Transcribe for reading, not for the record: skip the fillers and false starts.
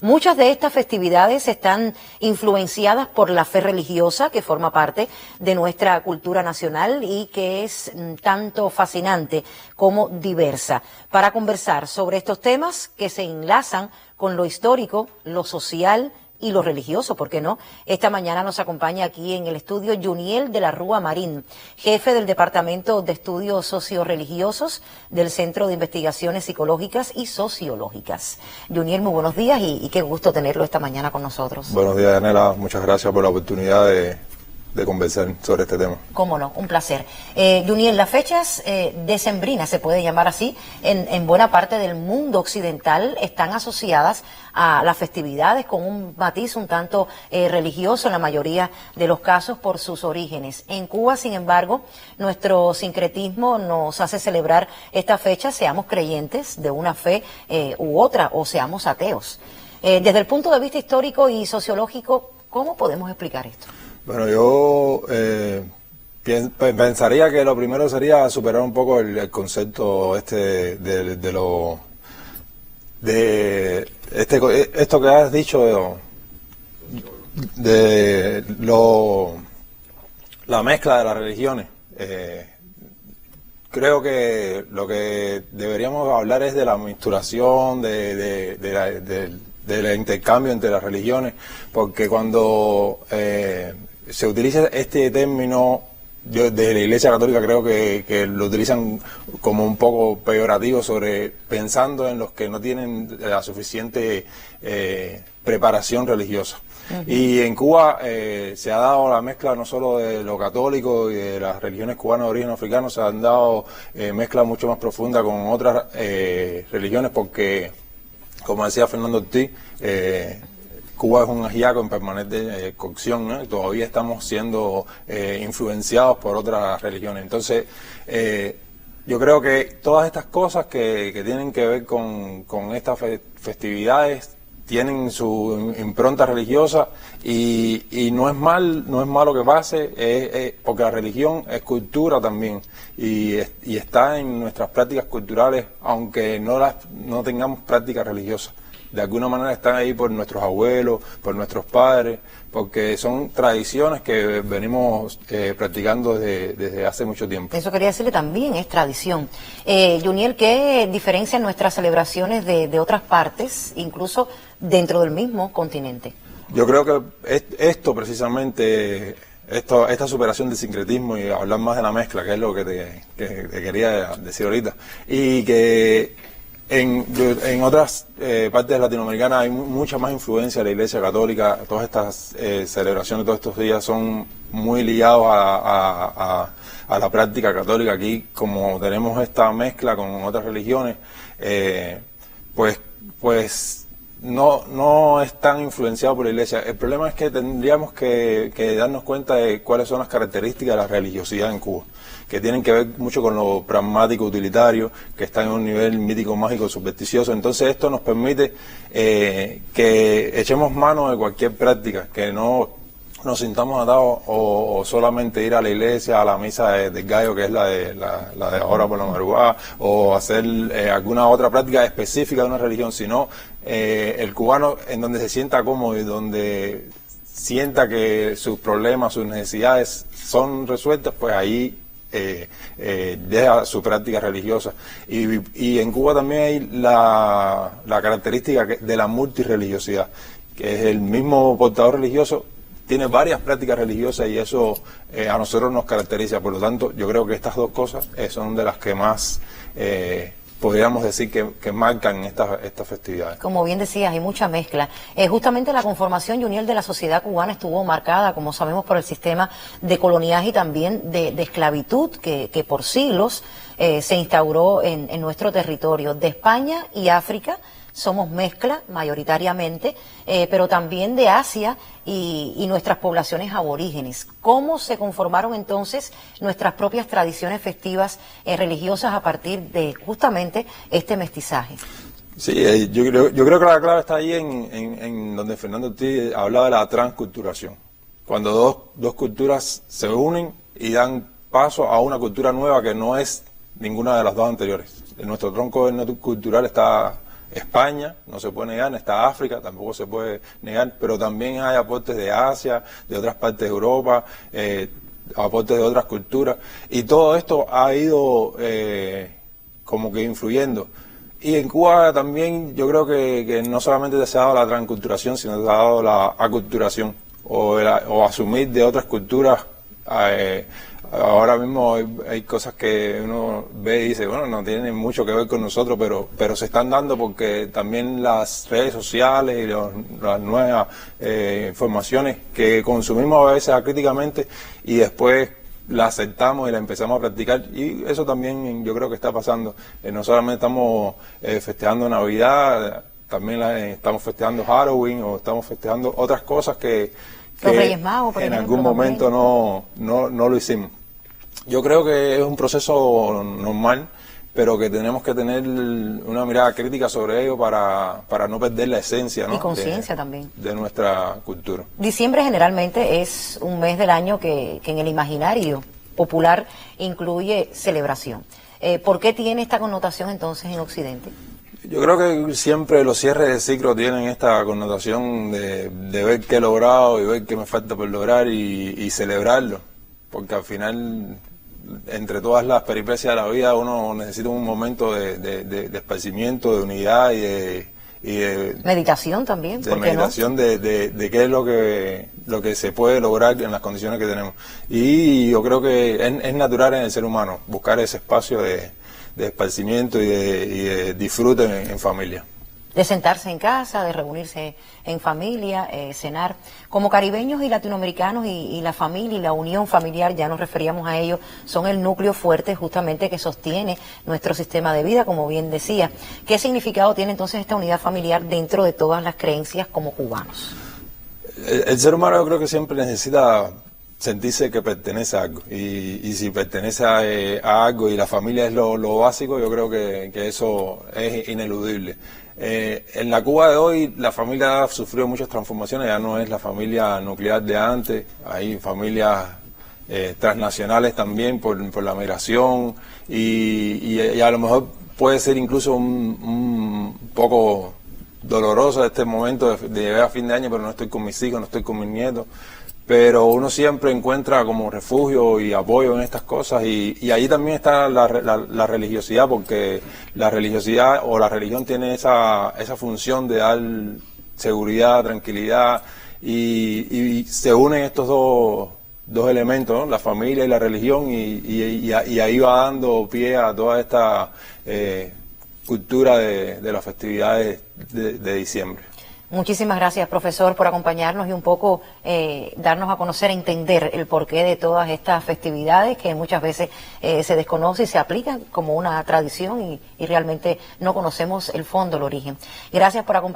Muchas de estas festividades están influenciadas por la fe religiosa, que forma parte de nuestra cultura nacional y que es tanto fascinante como diversa. Para conversar sobre estos temas que se enlazan con lo histórico, lo social y lo religioso, ¿por qué no? Esta mañana nos acompaña aquí en el estudio Yuniel de la Rúa Marín, jefe del Departamento de Estudios Socio-Religiosos del Centro de Investigaciones Psicológicas y Sociológicas. Yuniel, muy buenos días y qué gusto tenerlo esta mañana con nosotros. Buenos días, Daniela. Muchas gracias por la oportunidad de conversar sobre este tema. Cómo no, un placer. Yuniel, las fechas decembrinas, se puede llamar así, en buena parte del mundo occidental están asociadas a las festividades con un matiz un tanto religioso en la mayoría de los casos por sus orígenes. En Cuba, sin embargo, nuestro sincretismo nos hace celebrar esta fecha, seamos creyentes de una fe u otra o seamos ateos. Desde el punto de vista histórico y sociológico, ¿cómo podemos explicar esto? Bueno, yo pensaría que lo primero sería superar un poco el concepto esto que has dicho la mezcla de las religiones. Creo que lo que deberíamos hablar es de la mixturación, del intercambio entre las religiones, porque cuando se utiliza este término de la Iglesia Católica, creo que lo utilizan como un poco peyorativo, pensando en los que no tienen la suficiente preparación religiosa. Uh-huh. Y en Cuba se ha dado la mezcla no solo de lo católico y de las religiones cubanas de origen africano, se han dado mezcla mucho más profunda con otras religiones, porque, como decía Fernando Ortiz, Cuba es un ajiaco en permanente cocción, ¿no? Y todavía estamos siendo influenciados por otras religiones. Entonces, yo creo que todas estas cosas que tienen que ver con estas festividades tienen su impronta religiosa y no es malo que pase, porque la religión es cultura también y está en nuestras prácticas culturales, aunque no tengamos prácticas religiosas. De alguna manera están ahí por nuestros abuelos, por nuestros padres, porque son tradiciones que venimos practicando desde hace mucho tiempo. Eso quería decirle, también es tradición. Yuniel, ¿qué diferencia nuestras celebraciones de otras partes, incluso dentro del mismo continente? Yo creo que esto precisamente, esta superación del sincretismo y hablar más de la mezcla, que es lo que te quería decir ahorita, y que en otras partes latinoamericanas hay mucha más influencia de la Iglesia Católica. Todas estas celebraciones, todos estos días son muy ligados a la práctica católica. Aquí, como tenemos esta mezcla con otras religiones, pues no es tan influenciado por la Iglesia. El problema es que tendríamos que darnos cuenta de cuáles son las características de la religiosidad en Cuba, que tienen que ver mucho con lo pragmático, utilitario, que está en un nivel mítico, mágico, supersticioso. Entonces esto nos permite que echemos mano de cualquier práctica, que no nos sintamos atados o solamente ir a la iglesia, a la misa del gallo, que es la de ahora por la madrugada, o hacer alguna otra práctica específica de una religión, sino el cubano en donde se sienta cómodo y donde sienta que sus problemas, sus necesidades son resueltas, pues ahí deja su práctica religiosa. Y en Cuba también hay la característica de la multirreligiosidad, que es el mismo portador religioso tiene varias prácticas religiosas y eso a nosotros nos caracteriza. Por lo tanto, yo creo que estas dos cosas son de las que más podríamos decir que marcan estas festividades. Como bien decías, hay mucha mezcla. Justamente la conformación, Yuniel, de la sociedad cubana estuvo marcada, como sabemos, por el sistema de coloniaje y también de esclavitud que por siglos se instauró en nuestro territorio. De España y África somos mezcla mayoritariamente, pero también de Asia y nuestras poblaciones aborígenes. ¿Cómo se conformaron entonces nuestras propias tradiciones festivas religiosas a partir de justamente este mestizaje? Sí, yo creo que la clave está ahí en donde Fernando Ortiz hablaba de la transculturación. Cuando dos culturas se unen y dan paso a una cultura nueva que no es ninguna de las dos anteriores. Nuestro tronco cultural está España, no se puede negar, está África, tampoco se puede negar, pero también hay aportes de Asia, de otras partes de Europa, aportes de otras culturas, y todo esto ha ido como que influyendo. Y en Cuba también yo creo que no solamente se ha dado la transculturación, sino se ha dado la aculturación, o asumir de otras culturas. Ahora mismo hay cosas que uno ve y dice, bueno, no tienen mucho que ver con nosotros, pero se están dando porque también las redes sociales y las nuevas informaciones que consumimos a veces acríticamente y después la aceptamos y la empezamos a practicar, y eso también yo creo que está pasando. No solamente estamos festejando Navidad, también estamos festejando Halloween, o estamos festejando otras cosas que los Reyes Magos, por ejemplo, algún momento no lo hicimos. Yo creo que es un proceso normal, pero que tenemos que tener una mirada crítica sobre ello para no perder la esencia, ¿no? Y conciencia también de nuestra cultura. Diciembre generalmente es un mes del año que en el imaginario popular incluye celebración. ¿Por qué tiene esta connotación entonces en Occidente? Yo creo que siempre los cierres de ciclo tienen esta connotación de ver qué he logrado y ver qué me falta por lograr y celebrarlo, porque al final, entre todas las peripecias de la vida, uno necesita un momento de esparcimiento, de unidad y de meditación también, de meditación, ¿no? de qué es lo que se puede lograr en las condiciones que tenemos. Y yo creo que es natural en el ser humano buscar ese espacio de esparcimiento y de disfrute en familia. De sentarse en casa, de reunirse en familia, cenar. Como caribeños y latinoamericanos, y la familia y la unión familiar, ya nos referíamos a ello, son el núcleo fuerte justamente que sostiene nuestro sistema de vida, como bien decía. ¿Qué significado tiene entonces esta unidad familiar dentro de todas las creencias como cubanos? El ser humano, yo creo que siempre necesita sentirse que pertenece a algo, y si pertenece a algo y la familia es lo básico, yo creo que eso es ineludible. En la Cuba de hoy la familia ha sufrido muchas transformaciones, ya no es la familia nuclear de antes, hay familias transnacionales también por la migración, y a lo mejor puede ser incluso un poco doloroso este momento de llegar a fin de año, pero no estoy con mis hijos, no estoy con mis nietos. Pero uno siempre encuentra como refugio y apoyo en estas cosas, y ahí también está la religiosidad, porque la religiosidad o la religión tiene esa función de dar seguridad, tranquilidad, y se unen estos dos elementos, ¿no? La familia y la religión, y ahí va dando pie a toda esta cultura de las festividades de diciembre. Muchísimas gracias, profesor, por acompañarnos y un poco darnos a conocer, entender el porqué de todas estas festividades que muchas veces se desconoce y se aplican como una tradición, y realmente no conocemos el fondo, el origen. Gracias por acompañarnos.